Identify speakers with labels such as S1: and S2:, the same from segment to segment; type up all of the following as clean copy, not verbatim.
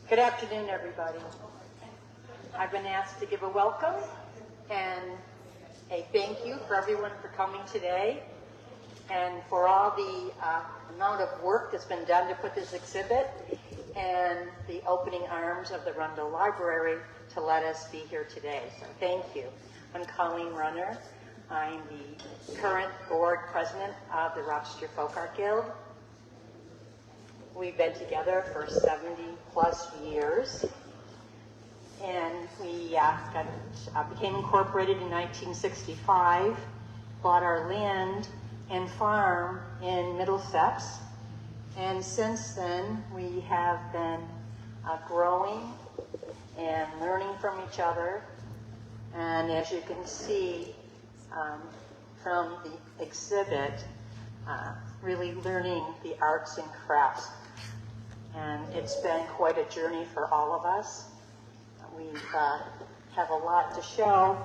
S1: Good afternoon, everybody. I've been asked to give a welcome and a thank you for everyone for coming today and for all the amount of work that's been done to put this exhibit and the opening arms of the Rundel Library to let us be here today. So thank you. I'm Colleen Runner. I'm the current board president of the Rochester Folk Art Guild. We've been together for 70 plus years, and we became incorporated in 1965, bought our land and farm in Middlesex, and since then we have been growing and learning from each other, and as you can see from the exhibit, really learning the arts and crafts. And it's been quite a journey for all of us. We have a lot to show,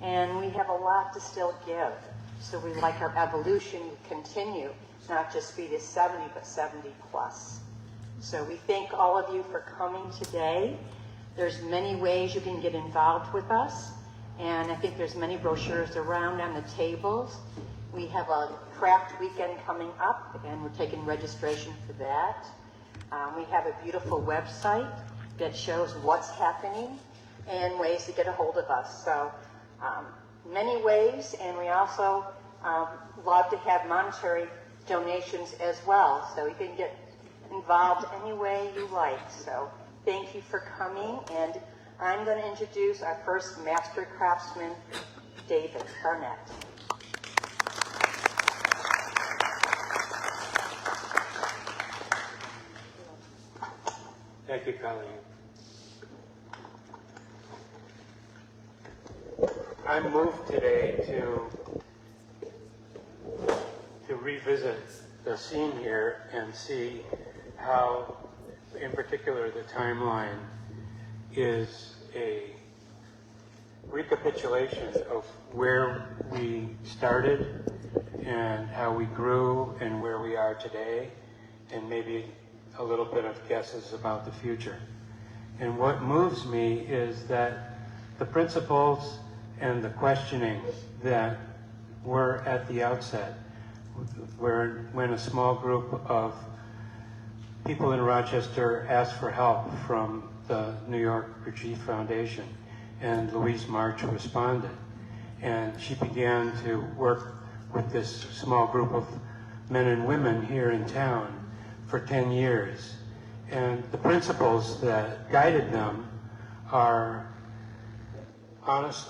S1: and we have a lot to still give. So we like our evolution to continue, not just be to 70, but 70 plus. So we thank all of you for coming today. There's many ways you can get involved with us, and I think there's many brochures around on the tables. We have a craft weekend coming up, and we're taking registration for that. We have a beautiful website that shows what's happening and ways to get a hold of us. So many ways, and we also love to have monetary donations as well. So you can get involved any way you like. So thank you for coming, and I'm going to introduce our first master craftsman, David Barnett.
S2: Thank you, Colleen. I'm moved today to revisit the scene here and see how, in particular, the timeline is a recapitulation of where we started and how we grew and where we are today, and maybe a little bit of guesses about the future. And what moves me is that the principles and the questioning that were at the outset, when a small group of people in Rochester asked for help from the New York Brigitte Foundation, and Louise March responded. And she began to work with this small group of men and women here in town for 10 years. And the principles that guided them are honest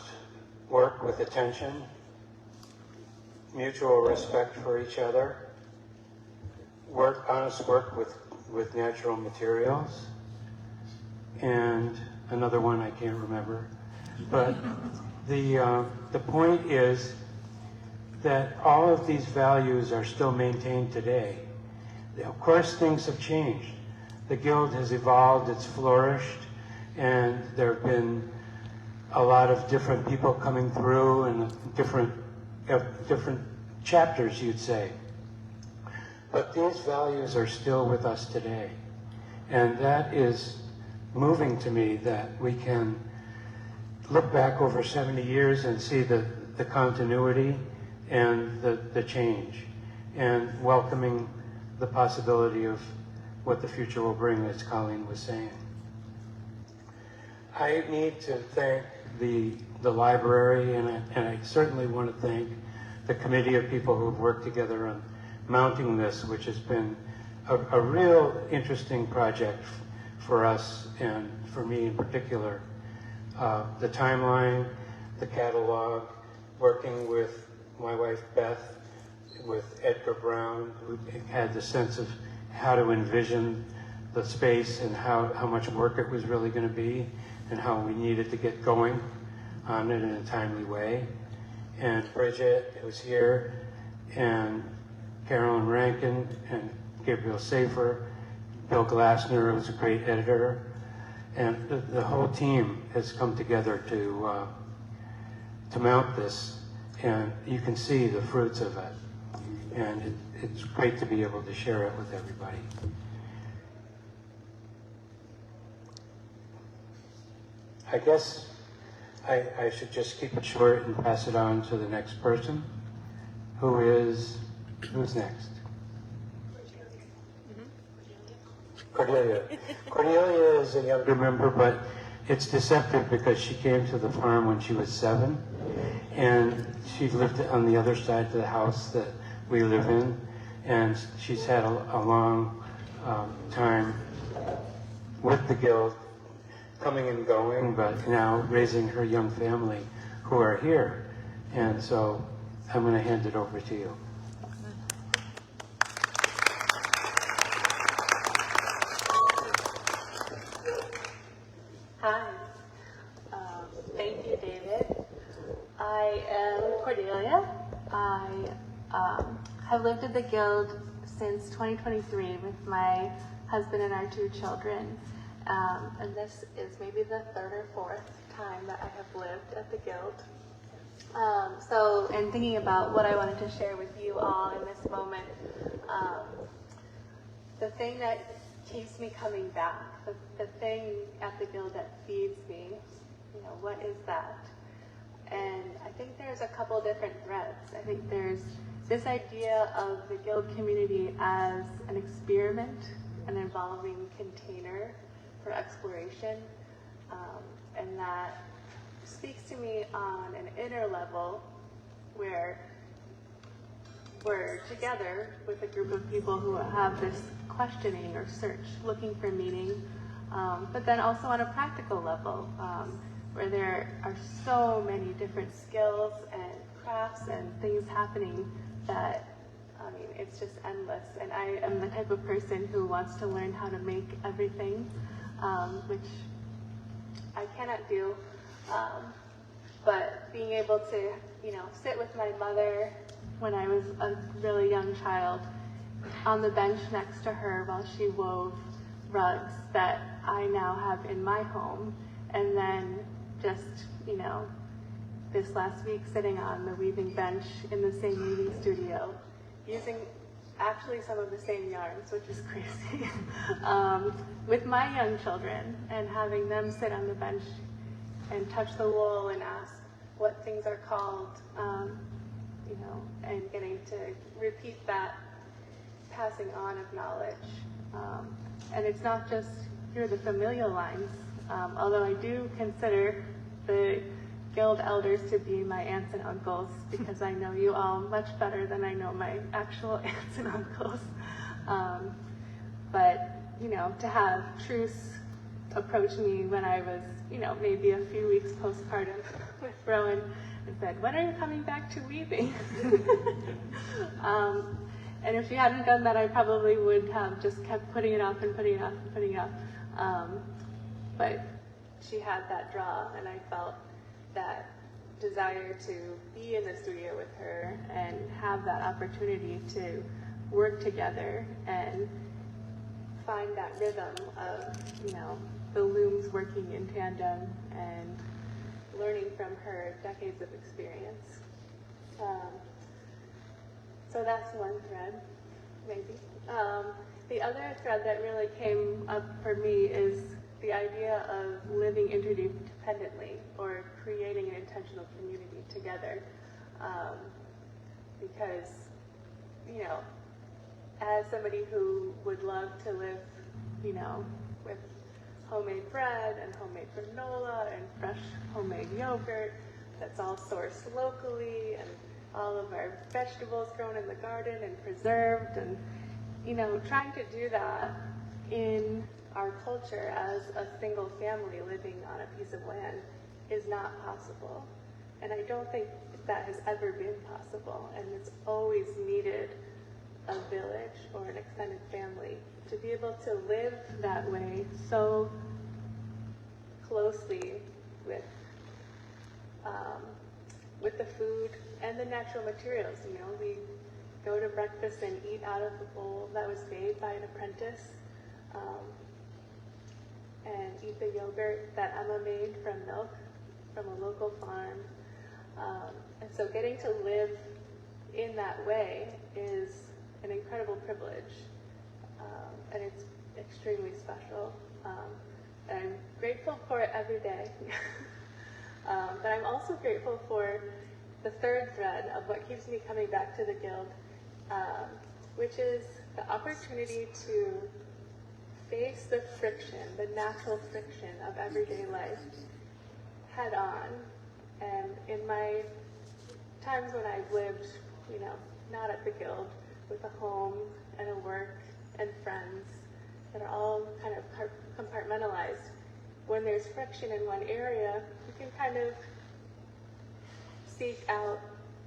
S2: work with attention, mutual respect for each other, honest work with natural materials, and another one I can't remember. But the point is that all of these values are still maintained today. Of course, things have changed. The Guild has evolved, it's flourished, and there have been a lot of different people coming through and different chapters, you'd say. But these values are still with us today. And that is moving to me, that we can look back over 70 years and see the continuity and the change, and welcoming the possibility of what the future will bring, as Colleen was saying. I need to thank the library, and I certainly want to thank the committee of people who have worked together on mounting this, which has been a real interesting project for us, and for me in particular. The timeline, the catalog, working with my wife Beth, with Edgar Brown, who had the sense of how to envision the space and how much work it was really going to be, and how we needed to get going on it in a timely way. And Bridget, who's here, and Carolyn Rankin, and Gabriel Safer, Bill Glassner, who's a great editor, and the whole team has come together to mount this, and you can see the fruits of it. And it's great to be able to share it with everybody. I guess I should just keep it short and pass it on to the next person, who's next? Cordelia. Cordelia is a younger member, but it's deceptive because she came to the farm when she was 7, and she lived on the other side of the house that we live in, and she's had a long time with the guild, coming and going, but now raising her young family who are here. And so I'm going to hand it over to you.
S3: Hi. Thank you, David. I am Cordelia. I have lived at the Guild since 2023 with my husband and our 2 children. And this is maybe the 3rd or 4th time that I have lived at the Guild. And thinking about what I wanted to share with you all in this moment, the thing that keeps me coming back, the thing at the Guild that feeds me, what is that? And I think there's a couple different threads. I think there's this idea of the Guild community as an experiment, an evolving container for exploration, and that speaks to me on an inner level where we're together with a group of people who have this questioning or search, looking for meaning, but then also on a practical level, where there are so many different skills and crafts and things happening that, it's just endless. And I am the type of person who wants to learn how to make everything, which I cannot do. But being able to, sit with my mother when I was a really young child on the bench next to her while she wove rugs that I now have in my home, and then just, this last week sitting on the weaving bench in the same weaving studio, using actually some of the same yarns, which is crazy, with my young children, and having them sit on the bench and touch the wool and ask what things are called, and getting to repeat that passing on of knowledge. And it's not just through the familial lines, although I do consider the Guild elders to be my aunts and uncles, because I know you all much better than I know my actual aunts and uncles. But, to have Truce approach me when I was, maybe a few weeks postpartum with Rowan and said, "When are you coming back to weaving?" And if she hadn't done that, I probably would have just kept putting it off and putting it off and putting it off. But she had that draw, and I felt that desire to be in the studio with her and have that opportunity to work together and find that rhythm of, the looms working in tandem and learning from her decades of experience. So that's one thread, maybe. The other thread that really came up for me is the idea of living interdependently or creating an intentional community together. Because, as somebody who would love to live, with homemade bread and homemade granola and fresh homemade yogurt that's all sourced locally, and all of our vegetables grown in the garden and preserved, and trying to do that in our culture as a single family living on a piece of land is not possible. And I don't think that has ever been possible, and it's always needed a village or an extended family to be able to live that way so closely with the food and the natural materials. We go to breakfast and eat out of the bowl that was made by an apprentice, and eat the yogurt that Emma made from milk from a local farm. And so getting to live in that way is an incredible privilege, and it's extremely special. And I'm grateful grateful for it every day. But I'm also grateful for the third thread of what keeps me coming back to the Guild, which is the opportunity to face the friction, the natural friction of everyday life head on. And in my times when I've lived, not at the Guild, with a home and a work and friends that are all kind of compartmentalized, when there's friction in one area, you can kind of seek out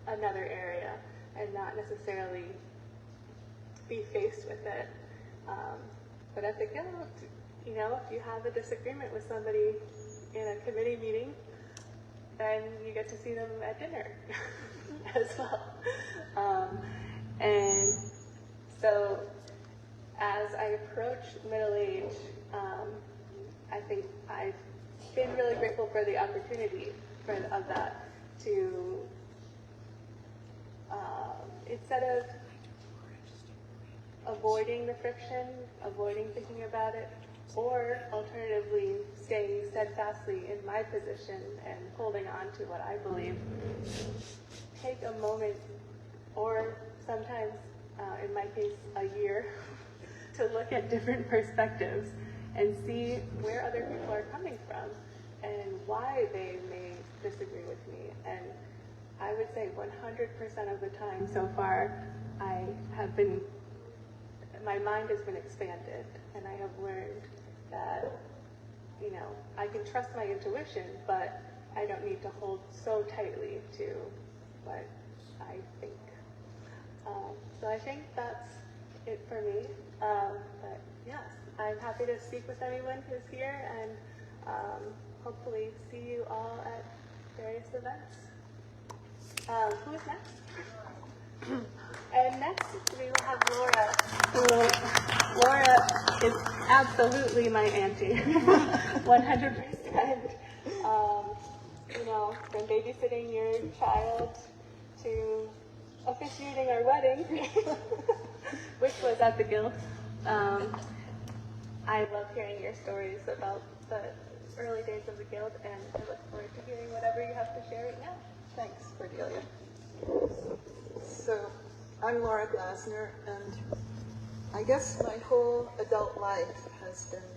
S3: another area and not necessarily be faced with it. But at the Guild, if you have a disagreement with somebody in a committee meeting, then you get to see them at dinner as well. And so as I approach middle age, I think I've been really grateful for the opportunity of that to, instead of avoiding the friction, avoiding thinking about it, or alternatively staying steadfastly in my position and holding on to what I believe, take a moment, or sometimes, in my case, a year, to look at different perspectives and see where other people are coming from and why they may disagree with me. And I would say 100% of the time so far, my mind has been expanded, and I have learned that, I can trust my intuition, but I don't need to hold so tightly to what I think. So I think that's it for me. But yes, I'm happy to speak with anyone who's here, and hopefully see you all at various events. Who's next? And next we will have Laura. Laura is absolutely my auntie, 100%. From babysitting your child to officiating our wedding, which was at the Guild. I love hearing your stories about the early days of the Guild, and I look forward to hearing whatever you have to share right now.
S4: Thanks, Cordelia. So, I'm Laura Glasner, and I guess my whole adult life has been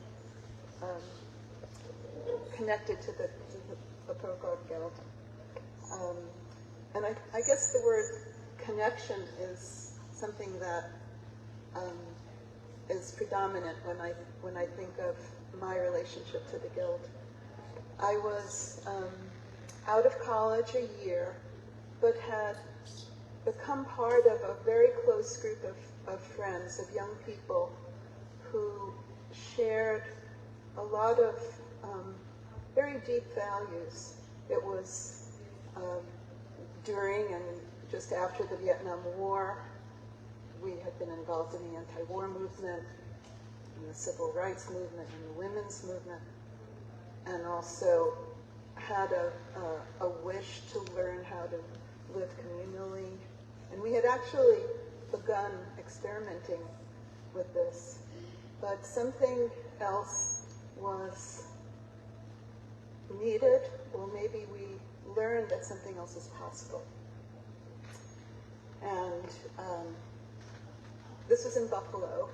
S4: connected to the Folk Art Guild. And I guess the word connection is something that is predominant when I think of my relationship to the Guild. I was out of college a year, but had become part of a very close group of friends, of young people who shared a lot of very deep values. It was during and just after the Vietnam War. We had been involved in the anti-war movement, in the civil rights movement, and the women's movement, and also had a wish to learn how to live communally. And we had actually begun experimenting with this, but something else was needed, or maybe we learned that something else is possible. And this was in Buffalo,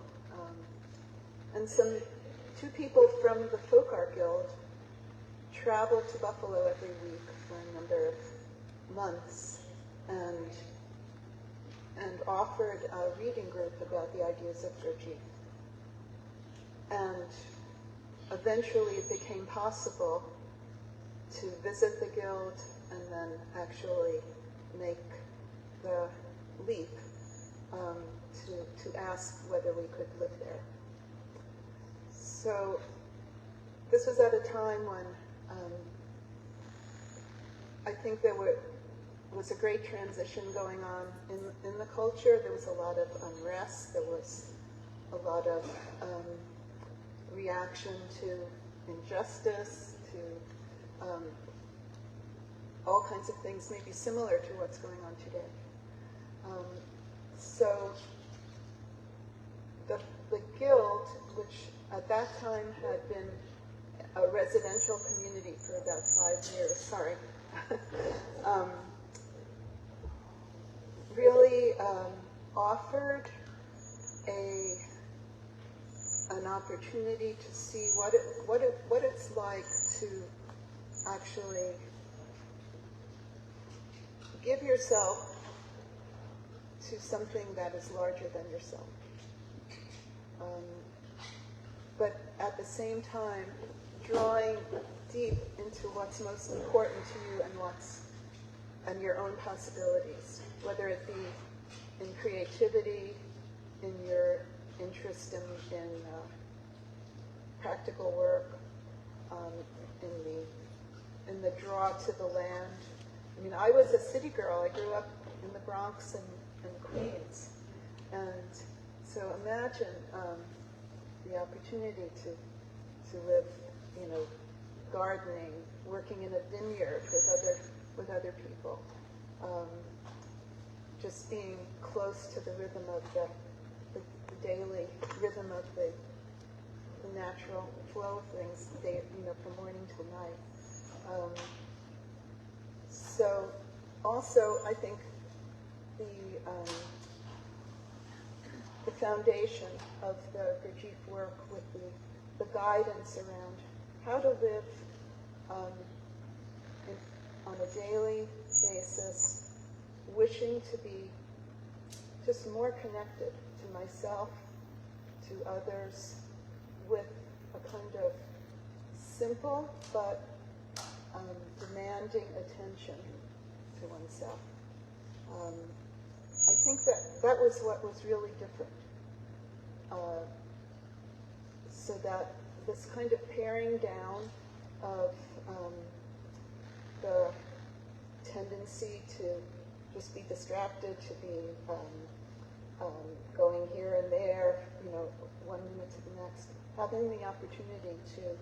S4: and two people from the Folk Art Guild traveled to Buffalo every week for a number of months and offered a reading group about the ideas of Gurdjieff. And eventually it became possible to visit the Guild and then actually make the leap to ask whether we could live there. So this was at a time when I think there was a great transition going on in the culture. There was a lot of unrest. There was a lot of reaction to injustice, to all kinds of things maybe similar to what's going on today. So the Guild, which at that time had been a residential community for about 5 years, sorry, really offered an opportunity to see what it's like to actually give yourself to something that is larger than yourself. But at the same time, drawing deep into what's most important to you and your own possibilities, whether it be in creativity, in your interest in practical work, in the draw to the land. I mean, I was a city girl. I grew up in the Bronx and Queens, and so imagine the opportunity to live, gardening, working in a vineyard with other people, just being close to the rhythm of the daily rhythm of the natural flow of things, from morning till night. So also, I think the foundation of the Brigitte work with the guidance around how to live on a daily basis, wishing to be just more connected to myself, to others, with a kind of simple but demanding attention to oneself. I think that was what was really different. So that this kind of paring down of the tendency to just be distracted, to be going here and there, 1 minute to the next, having the opportunity to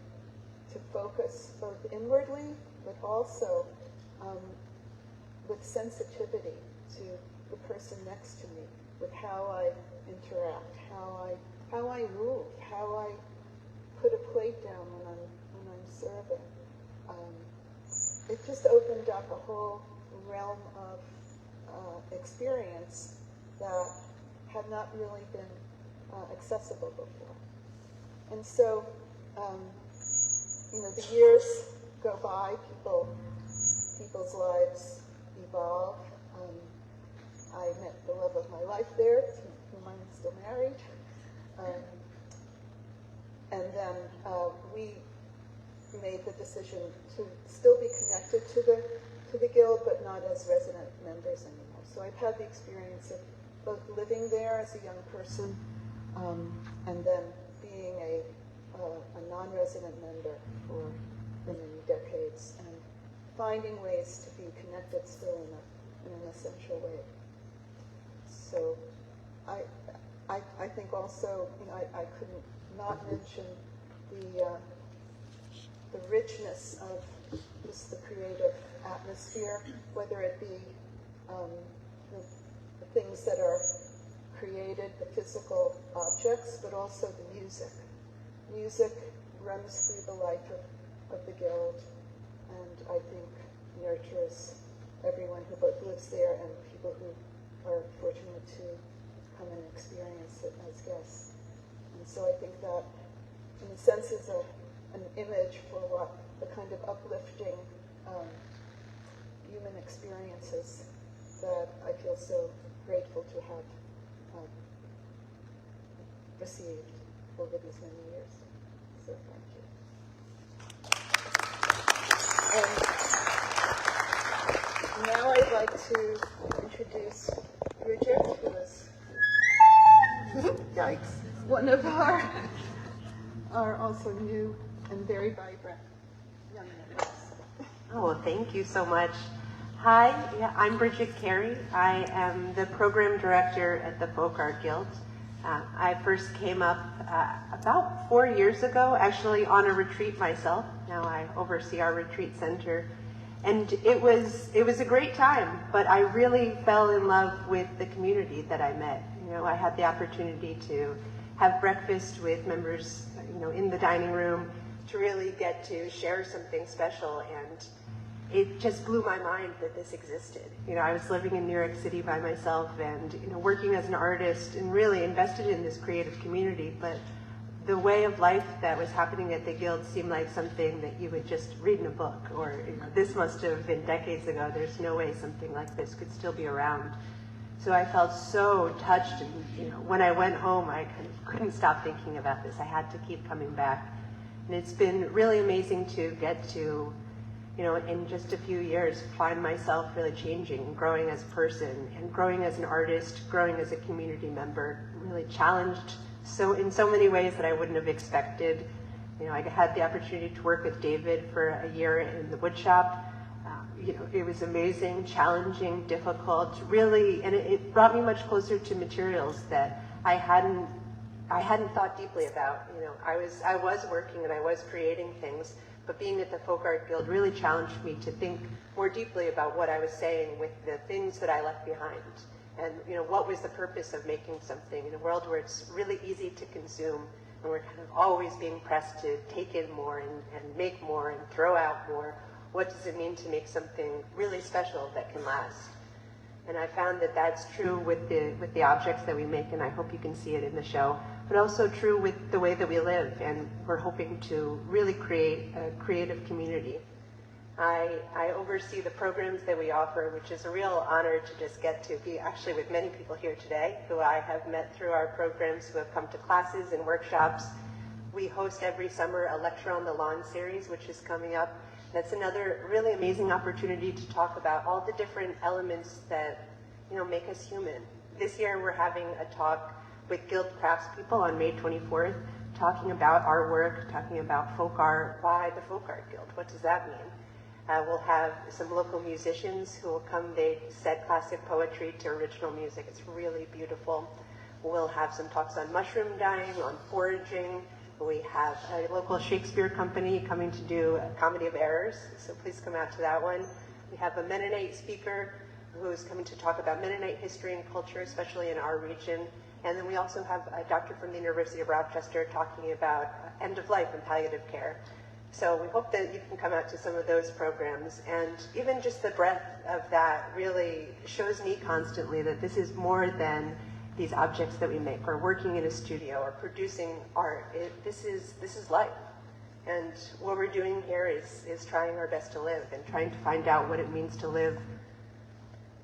S4: focus both inwardly, but also with sensitivity to the person next to me, with how I interact, how I move, how I put a plate down when I'm serving. It just opened up a whole realm of experience that had not really been accessible before. And so, the years go by, people's lives evolve. I met the love of my life there, to whom I'm still married. And then we made the decision to still be connected to the Guild, but not as resident members anymore. So I've had the experience of both living there as a young person, and then being a non-resident member for many decades, and finding ways to be connected still in an essential way. So I think also, I couldn't not mention the richness of just the creative atmosphere, whether it be the things that are created, the physical objects, but also the music. Music runs through the life of the Guild, and I think nurtures everyone who both lives there and people who are fortunate to come and experience it as guests. And so I think that, in a sense, is an image for what the kind of uplifting human experiences that I feel so grateful to have received over these many years. So thank you. And now I'd like to introduce Bridget, who is, yikes, one of our also new and very vibrant young members.
S5: Oh, well, thank you so much. Hi, I'm Bridget Carey. I am the program director at the Folk Art Guild. I first came up about 4 years ago, actually on a retreat myself. Now I oversee our retreat center. And it was a great time, but I really fell in love with the community that I met. I had the opportunity to have breakfast with members, in the dining room, to really get to share something special. And it just blew my mind that this existed. You know, I was living in New York City by myself and, you know, working as an artist and really invested in this creative community. But the way of life that was happening at the Guild seemed like something that you would just read in a book, or, you know, this must have been decades ago. There's no way something like this could still be around. So I felt so touched, and, you know, when I went home, I kind of couldn't stop thinking about this. I had to keep coming back. And it's been really amazing to get to, you know, in just a few years, find myself really changing, growing as a person, and growing as an artist, growing as a community member, really challenged in so many ways that I wouldn't have expected. You know, I had the opportunity to work with David for a year in the wood shop. You know, it was amazing, challenging, difficult, really, and it brought me much closer to materials that I hadn't thought deeply about. You know, I was working and I was creating things, but being at the Folk Art Guild really challenged me to think more deeply about what I was saying with the things that I left behind. And, you know, what was the purpose of making something in a world where it's really easy to consume, and we're kind of always being pressed to take in more and make more and throw out more. What does it mean to make something really special that can last? And I found that that's true with the objects that we make, and I hope you can see it in the show, but also true with the way that we live, and we're hoping to really create a creative community. I oversee the programs that we offer, which is a real honor to just get to be actually with many people here today who I have met through our programs, who have come to classes and workshops. We host every summer a Lecture on the Lawn series, which is coming up. That's another really amazing opportunity to talk about all the different elements that, you know, make us human. This year we're having a talk with Guild Craftspeople on May 24th, talking about our work, talking about folk art. Why the Folk Art Guild? What does that mean? We'll have some local musicians who will come. They set classic poetry to original music. It's really beautiful. We'll have some talks on mushroom dyeing, on foraging. We have a local Shakespeare company coming to do a Comedy of Errors, so please come out to that one. We have a Mennonite speaker who's coming to talk about Mennonite history and culture, especially in our region. And then we also have a doctor from the University of Rochester talking about end of life and palliative care. So we hope that you can come out to some of those programs. And even just the breadth of that really shows me constantly that this is more than these objects that we make, or working in a studio, or producing art. This is life. And what we're doing here is trying our best to live, and trying to find out what it means to live,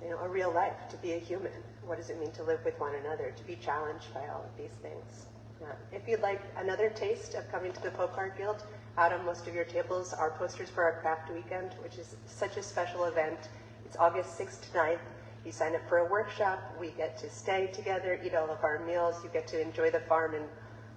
S5: you know, a real life, to be a human. What does it mean to live with one another, to be challenged by all of these things? If you'd like another taste of coming to the Folk Art Guild, out on most of your tables are posters for our craft weekend, which is such a special event. It's August 6th to 9th. You sign up for a workshop, we get to stay together, eat all of our meals, you get to enjoy the farm, and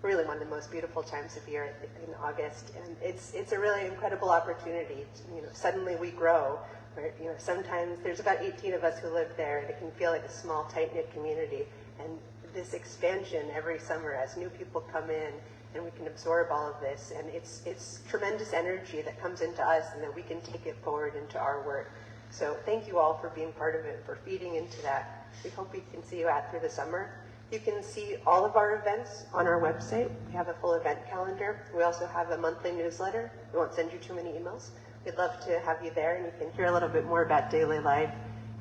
S5: really one of the most beautiful times of year in August. And it's a really incredible opportunity. You know, suddenly we grow. Where, you know, sometimes there's about 18 of us who live there, and it can feel like a small, tight-knit community. And this expansion every summer as new people come in, and we can absorb all of this, and it's tremendous energy that comes into us, and that we can take it forward into our work. So thank you all for being part of it, for feeding into that. We hope we can see you out through the summer. You can see all of our events on our website. We have a full event calendar. We also have a monthly newsletter. We won't send you too many emails. We'd love to have you there, and you can hear a little bit more about daily life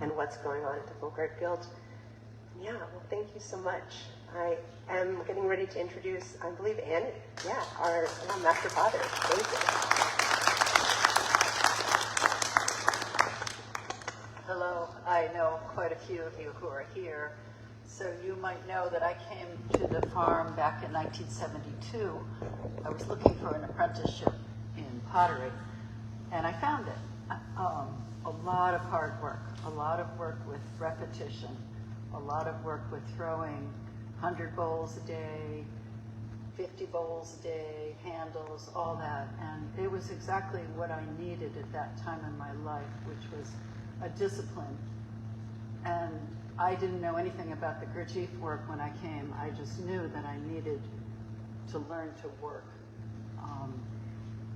S5: and what's going on at the Folk Art Guild. Yeah, well, thank you so much. I am getting ready to introduce, I believe, Annie. Yeah, our master potter. Thank you.
S6: Hello, I know quite a few of you who are here. So you might know that I came to the farm back in 1972. I was looking for an apprenticeship in pottery, and I found it. A lot of hard work, a lot of work with repetition, a lot of work with throwing 100 bowls a day, 50 bowls a day, handles, all that. And it was exactly what I needed at that time in my life, which was a discipline. And I didn't know anything about the Gurdjieff work when I came. I just knew that I needed to learn to work.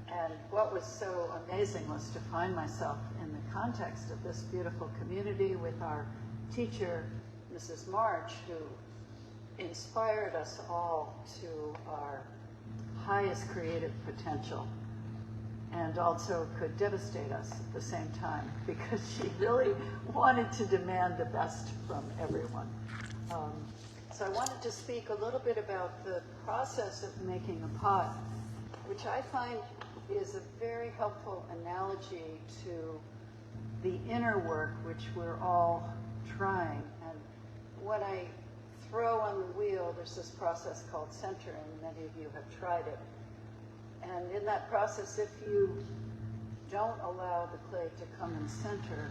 S6: And what was so amazing was to find myself in the context of this beautiful community with our teacher, Mrs. March, who inspired us all to our highest creative potential, and also could devastate us at the same time, because she really wanted to demand the best from everyone. So I wanted to speak a little bit about the process of making a pot, which I find is a very helpful analogy to the inner work which we're all trying. And when I throw on the wheel, there's this process called centering. Many of you have tried it. And in that process, if you don't allow the clay to come in center,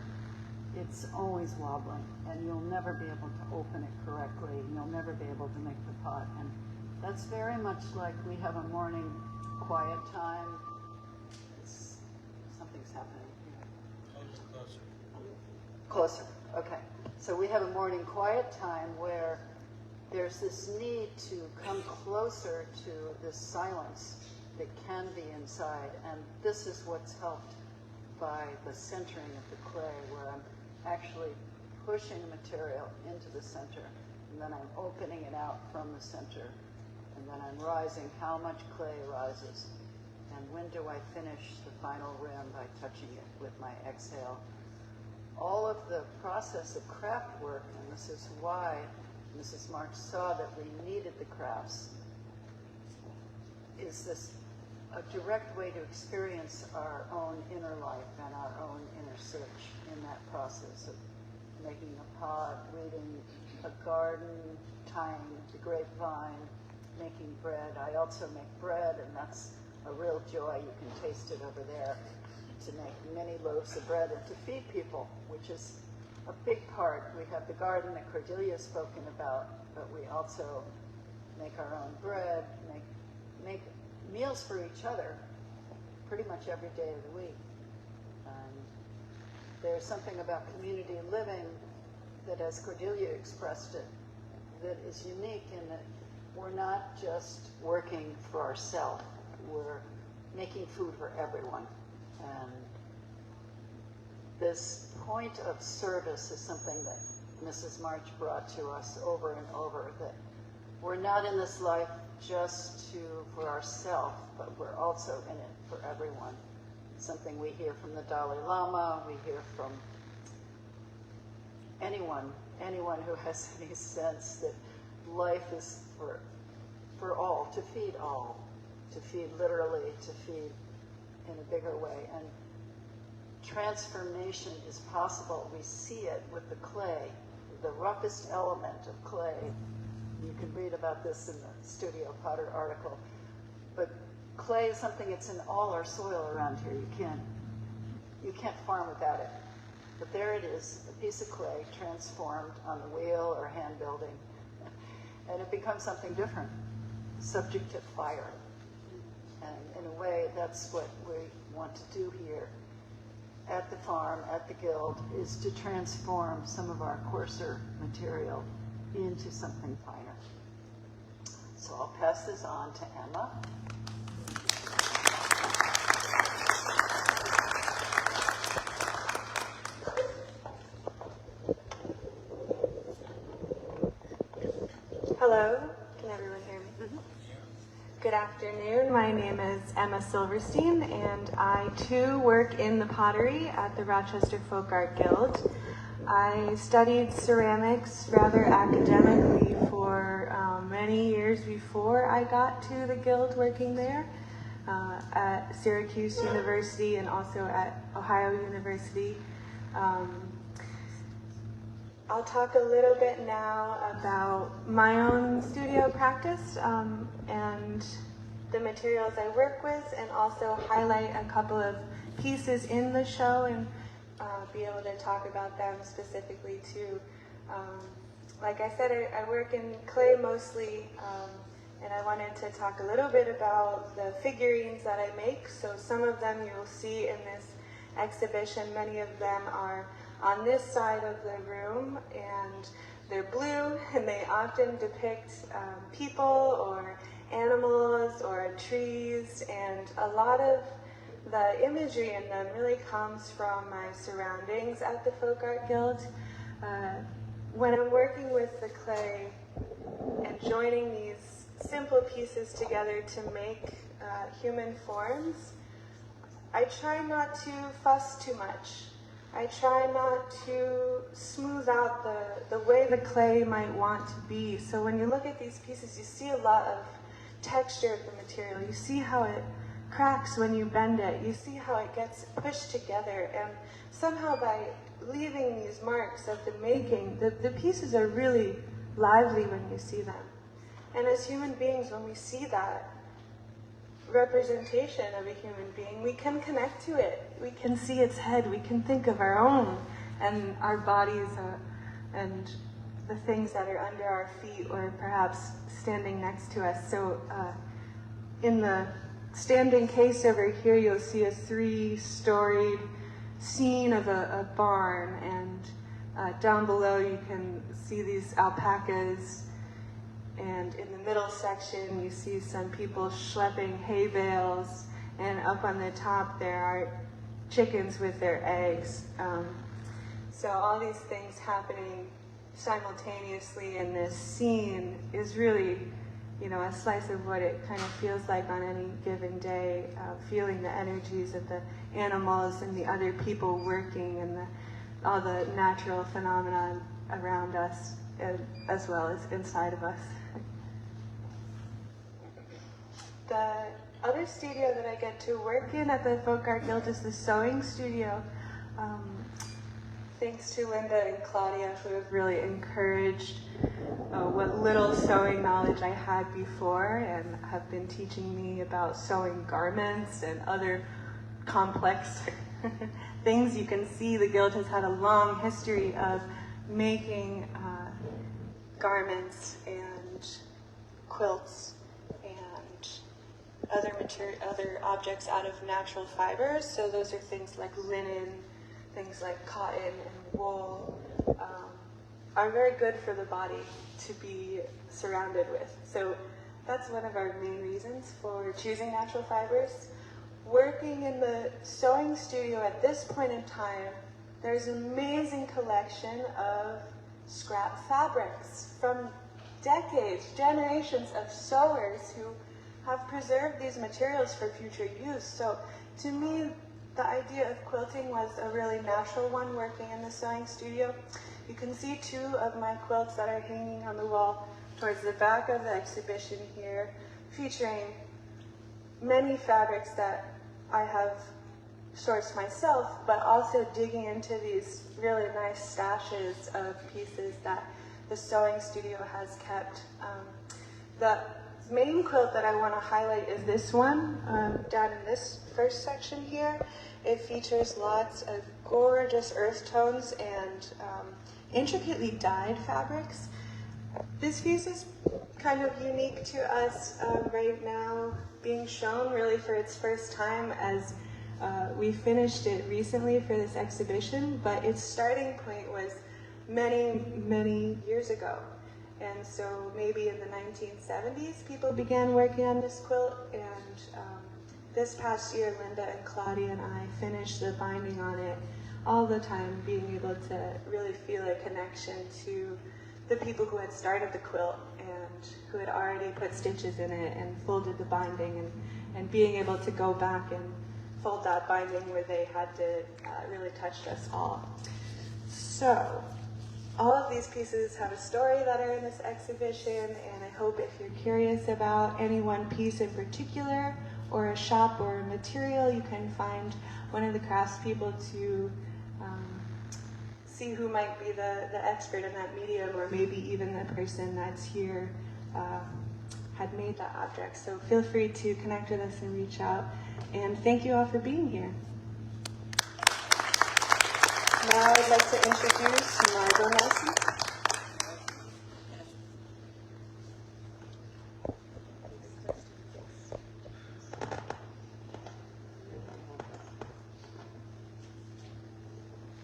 S6: it's always wobbling, and you'll never be able to open it correctly, and you'll never be able to make the pot. And that's very much like we have a morning quiet time. Something's happening here. Closer, okay. So we have a morning quiet time where there's this need to come closer to this silence that can be inside, and this is what's helped by the centering of the clay, where I'm actually pushing material into the center, and then I'm opening it out from the center, and then I'm rising how much clay rises, and when do I finish the final rim by touching it with my exhale. All of the process of craft work, and this is why Mrs. March saw that we needed the crafts, is this a direct way to experience our own inner life and our own inner search in that process of making a pot, weeding a garden, tying the grapevine, making bread. I also make bread, and that's a real joy. You can taste it over there. To make many loaves of bread and to feed people, which is a big part. We have the garden that Cordelia has spoken about, but we also make our own bread, make meals for each other pretty much every day of the week. There's something about community living that, as Cordelia expressed it, that is unique in that we're not just working for ourselves, we're making food for everyone. And this point of service is something that Mrs. March brought to us over and over, that we're not in this life just for ourselves, but we're also in it for everyone. It's something we hear from the Dalai Lama, we hear from anyone who has any sense that life is for all, to feed literally, to feed in a bigger way. And transformation is possible. We see it with the clay, the roughest element of clay. You can read about this in the Studio Potter article. But clay is something that's in all our soil around here. You can't farm without it. But there it is, a piece of clay transformed on the wheel or hand building. And it becomes something different, subject to fire. And in a way, that's what we want to do here at the farm, at the Guild, is to transform some of our coarser material into something finer. So I'll pass this on to Emma.
S3: Hello, can everyone hear me? Mm-hmm. Good afternoon, my name is Emma Silverstein, and I too work in the pottery at the Rochester Folk Art Guild. I studied ceramics rather academically for many years before I got to the Guild, working there at Syracuse University and also at Ohio University. I'll talk a little bit now about my own studio practice and the materials I work with, and also highlight a couple of pieces in the show and be able to talk about them specifically too. Like I said, I work in clay mostly, and I wanted to talk a little bit about the figurines that I make. So some of them you'll see in this exhibition. Many of them are on this side of the room, and they're blue, and they often depict people or animals or trees, and a lot of the imagery in them really comes from my surroundings at the Folk Art Guild. When I'm working with the clay and joining these simple pieces together to make human forms, I try not to fuss too much. I try not to smooth out the way the clay might want to be. So when you look at these pieces, you see a lot of texture of the material. You see how it cracks when you bend it. You see how it gets pushed together. And somehow by leaving these marks of the making, the pieces are really lively when you see them. And as human beings, when we see that representation of a human being, we can connect to it. We can see its head. We can think of our own and our bodies and the things that are under our feet or perhaps standing next to us. So in the standing case over here, you'll see a 3-storied scene of a barn, and down below you can see these alpacas, and in the middle section you see some people schlepping hay bales, and up on the top there are chickens with their eggs. So all these things happening simultaneously in this scene is really, you know, a slice of what it kind of feels like on any given day, feeling the energies of the animals and the other people working and all the natural phenomena around us, as well as inside of us. The other studio that I get to work in at the Folk Art Guild is the sewing studio. Thanks to Linda and Claudia, who have really encouraged what little sewing knowledge I had before, and have been teaching me about sewing garments and other complex things. You can see the Guild has had a long history of making garments and quilts and other objects out of natural fibers. So those are things like linen, things like cotton and wool, are very good for the body to be surrounded with. So that's one of our main reasons for choosing natural fibers. Working in the sewing studio at this point in time, there's an amazing collection of scrap fabrics from decades, generations of sewers who have preserved these materials for future use. So to me, the idea of quilting was a really natural one working in the sewing studio. You can see 2 of my quilts that are hanging on the wall towards the back of the exhibition here, featuring many fabrics that I have sourced myself, but also digging into these really nice stashes of pieces that the sewing studio has kept. The main quilt that I want to highlight is this one, down in this first section here. It features lots of gorgeous earth tones and intricately dyed fabrics. This piece is kind of unique to us right now, being shown really for its first time, as we finished it recently for this exhibition, but its starting point was many, many years ago. And so maybe in the 1970s, people began working on this quilt, and this past year, Linda and Claudia and I finished the binding on it, all the time being able to really feel a connection to the people who had started the quilt and who had already put stitches in it and folded the binding, and being able to go back and fold that binding where they had to really touched us all. So all of these pieces have a story that are in this exhibition, and I hope if you're curious about any one piece in particular, or a shop or a material, you can find one of the craftspeople to see who might be the expert in that medium, or maybe even the person that's here had made that object. So feel free to connect with us and reach out. And thank you all for being here. Now I'd like to introduce Margot Nelson.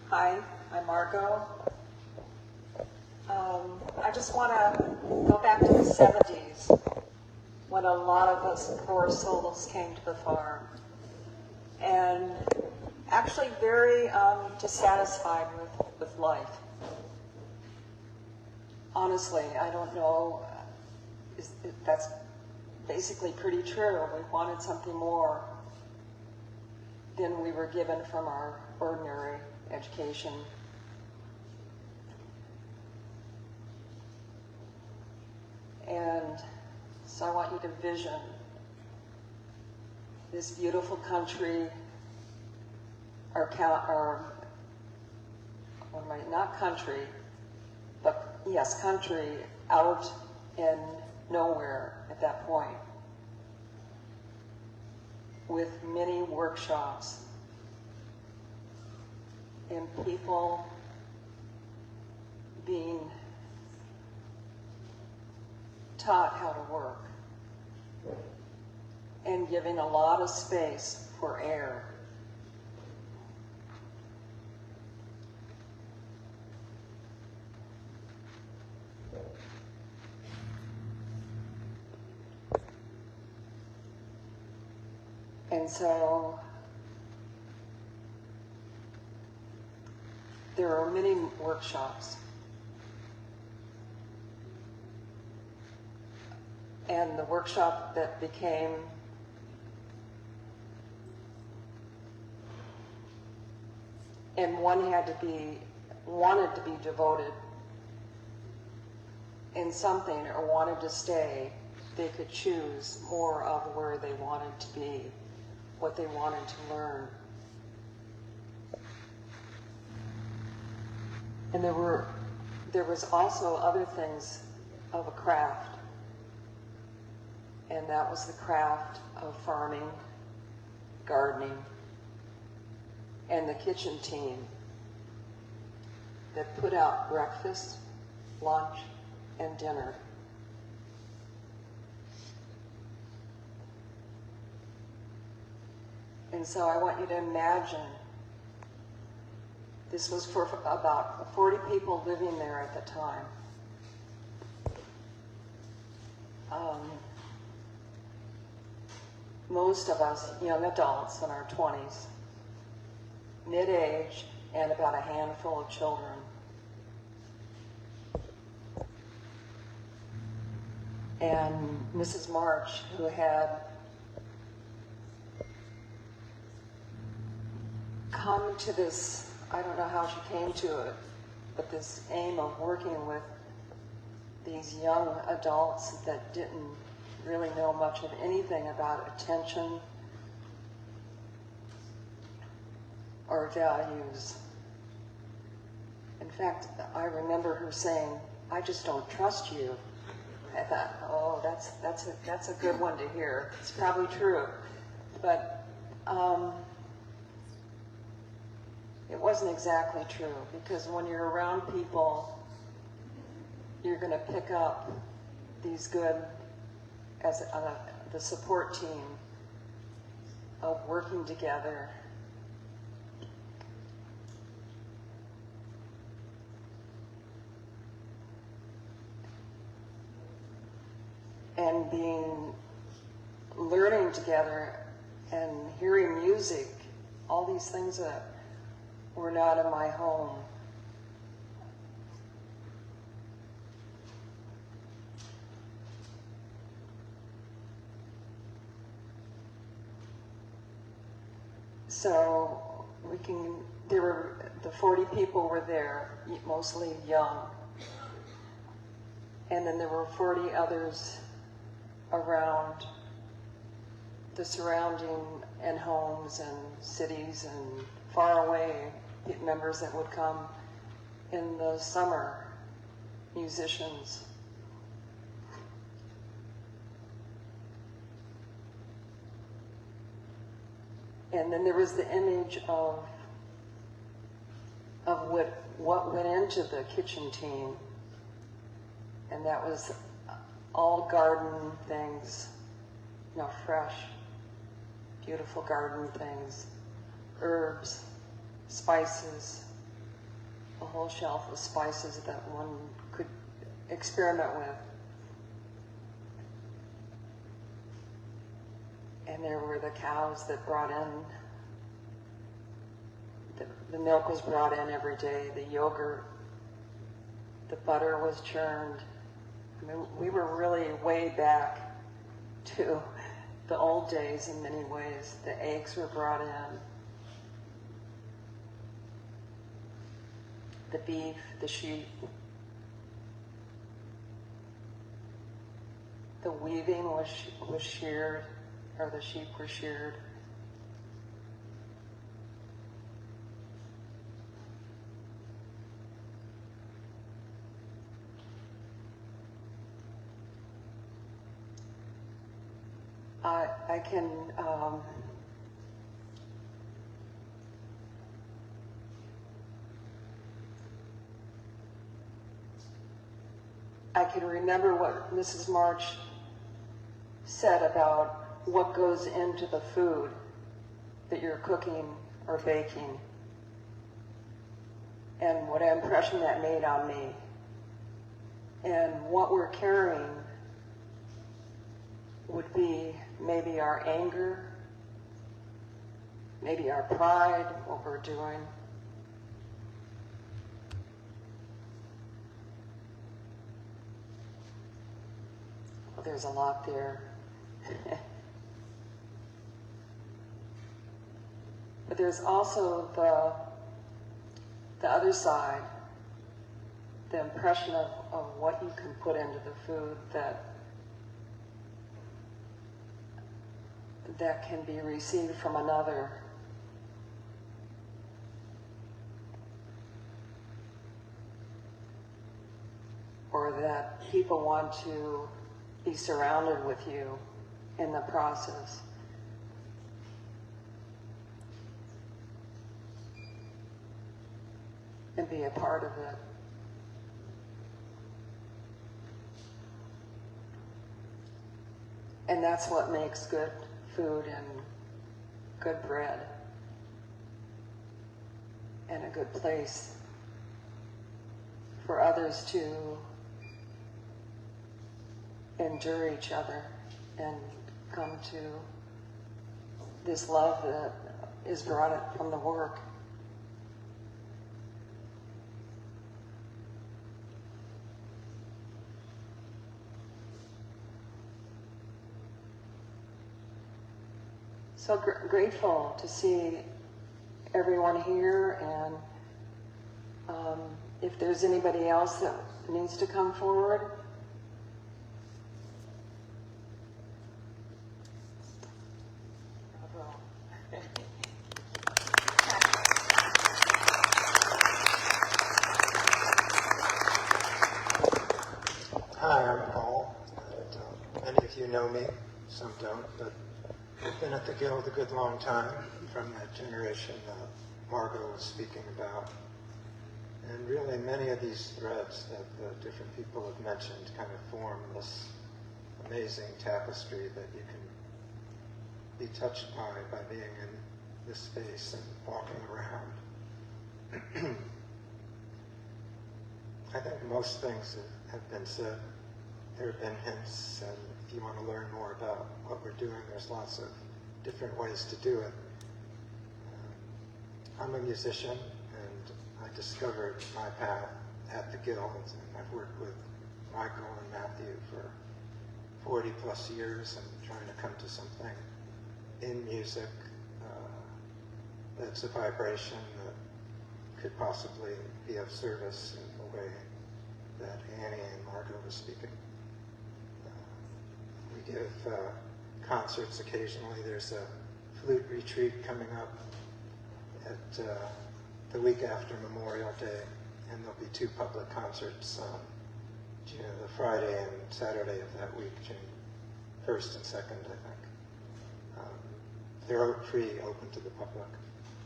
S7: Hi, I'm Margot. I just want to go back to the 70s, when a lot of us poor souls came to the farm, and actually very dissatisfied with life. Honestly, I don't know if that's basically pretty true. We wanted something more than we were given from our ordinary education. And so I want you to vision this beautiful country, not country, but yes, country out in nowhere at that point, with many workshops and people being taught how to work and giving a lot of space for air. And so there are many workshops. And the workshop that became and one wanted to be devoted in something or wanted to stay, they could choose more of where they wanted to be, what they wanted to learn. And there was also other things of a craft, and that was the craft of farming, gardening, and the kitchen team that put out breakfast, lunch, and dinner. And so I want you to imagine, this was for about 40 people living there at the time. Most of us young adults in our 20s, mid-age, and about a handful of children. And Mrs. March, who had come to this, I don't know how she came to it, but this aim of working with these young adults that didn't really know much of anything about attention or values. In fact, I remember her saying, "I just don't trust you." I thought, oh, that's a good one to hear. It's probably true. But it wasn't exactly true, because when you're around people, you're going to pick up these good, as the support team of working together. And learning together and hearing music, all these things that were not in my home. So the 40 people were there, mostly young. And then there were 40 others around the surrounding and homes and cities and far away members that would come in the summer, musicians. And then there was the image of what went into the kitchen team, and that was all garden things, fresh, beautiful garden things, herbs, spices, a whole shelf of spices that one could experiment with. And there were the cows that brought in, the milk was brought in every day, the yogurt, the butter was churned. I mean, we were really way back to the old days in many ways. The eggs were brought in, the beef, the sheep. The weaving was sheared, or the sheep were sheared. I can remember what Mrs. March said about what goes into the food that you're cooking or baking, and what impression that made on me, and what we're carrying would be maybe our anger, maybe our pride, what we're doing. Well, there's a lot there. But there's also the other side, the impression of what you can put into the food that can be received from another. Or that people want to be surrounded with you in the process. And be a part of it. And that's what makes good food and good bread and a good place for others to endure each other and come to this love that is brought from the work. So grateful to see everyone here, and if there's anybody else that needs to come forward.
S8: Hi, I'm Paul. Many of you know me, some don't, but I've been at the Guild a good long time, from that generation that Margot was speaking about. And really many of these threads that the different people have mentioned kind of form this amazing tapestry that you can be touched by being in this space and walking around. I think most things have been said. There have been hints, and if you want to learn more about what we're doing, there's lots of different ways to do it. I'm a musician, and I discovered my path at the Guild, and I've worked with Michael and Matthew for 40 plus years and trying to come to something in music that's a vibration that could possibly be of service in the way that Annie and Margot were speaking. We give concerts occasionally. There's a flute retreat coming up at the week after Memorial Day, and there'll be 2 public concerts on the Friday and Saturday of that week, June 1st and 2nd, I think. They're free, open to the public,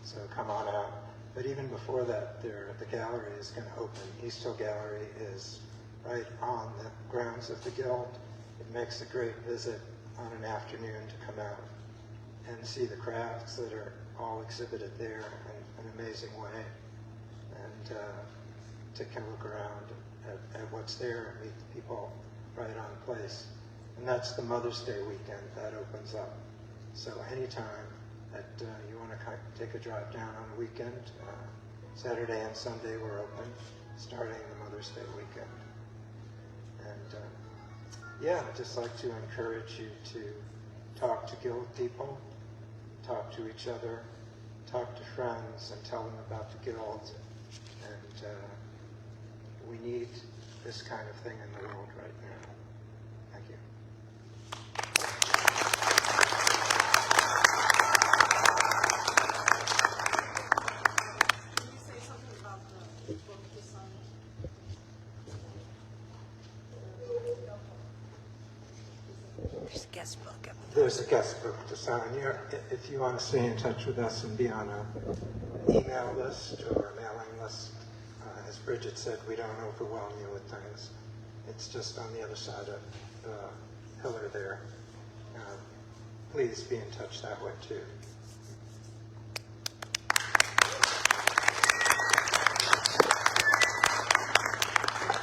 S8: so come on out. But even before that, the gallery is going to open. East Hill Gallery is right on the grounds of the Guild. It makes a great visit on an afternoon to come out and see the crafts that are all exhibited there in an amazing way, and to kind of look around at what's there and meet the people right on place. And that's the Mother's Day weekend that opens up. So anytime that you want to take a drive down on a weekend, Saturday and Sunday we're open, starting the Mother's Day weekend. And yeah, I'd just like to encourage you to talk to Guild people, talk to each other, talk to friends, and tell them about the Guild. And we need this kind of thing in the world right now. Thank you.
S9: Can you say something about the book you signed?
S8: There's a guest book to sign. If you want to stay in touch with us and be on an email list or a mailing list, as Bridget said, we don't overwhelm you with things. It's just on the other side of the pillar there. Please be in touch that way too.